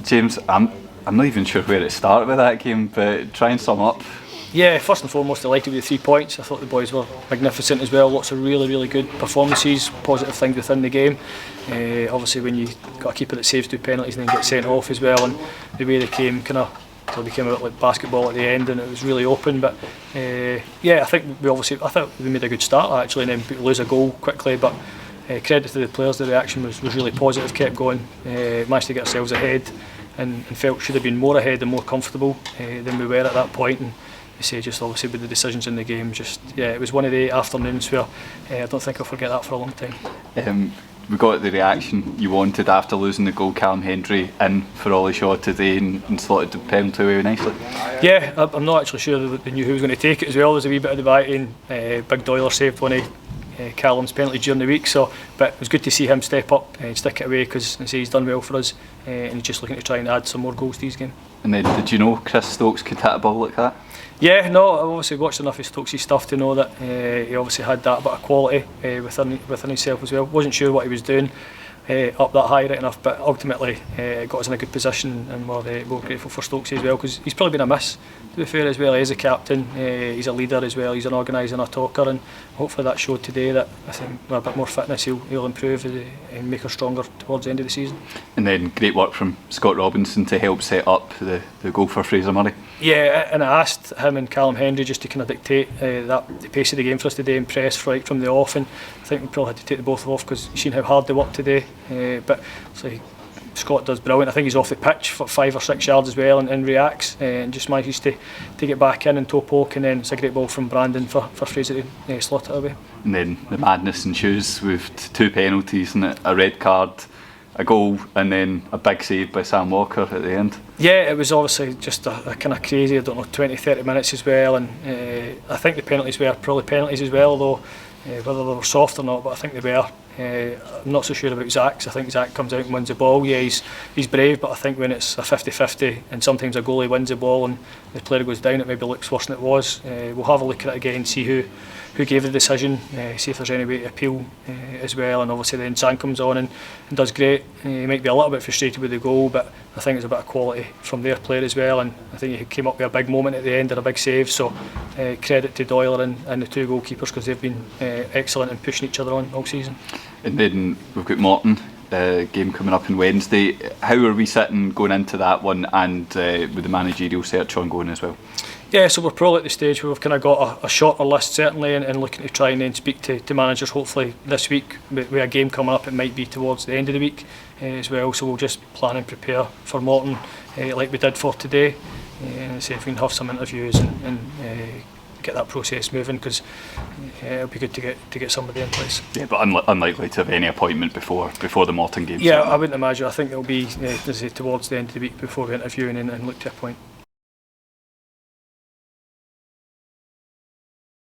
James, I'm not even sure where to start with that game, but try and sum up. Yeah, first and foremost, delighted with the 3 points. I thought the boys were magnificent as well. Lots of really good performances, positive things within the game. Obviously, when you got a keeper that saves 2 penalties and then gets sent off as well, and the way they came, until they came out like basketball at the end, and it was really open. But I think I thought we made a good start actually, and then we lose a goal quickly. But credit to the players, the reaction was really positive, kept going, managed to get ourselves ahead, and felt should have been more ahead and more comfortable than we were at that point. And you say just obviously with the decisions in the game, it was one of the afternoons where I don't think I'll forget that for a long time. We got the reaction you wanted after losing the goal. Callum Hendry in for Ollie Shaw today and slotted the penalty away nicely. Yeah, I'm not actually sure they knew who was going to take it as well. There's a wee bit of debate, and Big Doyler saved one of Callum's penalties during the week, but it was good to see him step up and stick it away, because he's done well for us, and he's just looking to try and add some more goals to his game. And then, did you know Chris Stokes could hit a ball like that? Yeah, no, I've obviously watched enough of Stokes' stuff to know that he obviously had that bit of quality within himself as well. Wasn't sure what he was doing up that high right enough, but ultimately got us in a good position, and we're grateful for Stokes as well, because he's probably been a miss, to be fair, as well. He is a captain, he's a leader as well, he's an organiser and a talker, and hopefully that showed today that I think with a bit more fitness he'll improve and make us stronger towards the end of the season. And then great work from Scott Robinson to help set up the goal for Fraser Murray. Yeah, and I asked him and Callum Hendry just to kind of dictate the pace of the game for us today and press right from the off, and I think we probably had to take the both off because you've seen how hard they worked today. But so Scott does brilliant. I think he's off the pitch for 5 or 6 yards as well, and reacts and just manages to get back in and toe poke, and then it's a great ball from Brandon for Fraser to slot it away. And then the madness ensues with 2 penalties and a red card, a goal, and then a big save by Sam Walker at the end. Yeah, it was obviously just a kind of crazy, 20-30 minutes as well, and I think the penalties were probably penalties as well, though whether they were soft or not, but I think they were. I'm not so sure about Zach's. I think Zach comes out and wins the ball. Yeah, he's brave, but I think when it's a 50-50 and sometimes a goalie wins the ball and the player goes down, it maybe looks worse than it was. We'll have a look at it again, see who gave the decision, see if there's any way to appeal as well. And obviously then Zach comes on and does great. He might be a little bit frustrated with the goal, but I think it's a bit of quality from their player as well, and I think he came up with a big moment at the end and a big save, so credit to Doyler and the 2 goalkeepers, because they've been excellent in pushing each other on all season. And then we've got Morton game coming up on Wednesday. How are we sitting going into that one, and with the managerial search ongoing as well? Yeah, so we're probably at the stage where we've kind of got a shorter list certainly, and looking to try and then speak to managers hopefully this week. With a game coming up, it might be towards the end of the week as well, so we'll just plan and prepare for Morton like we did for today, and see if we can have some interviews and get that process moving, because it'll be good to get somebody in place. Yeah, but unlikely to have any appointment before the Morton game. Yeah, I wouldn't imagine. I think it'll be towards the end of the week before we interview and look to appoint.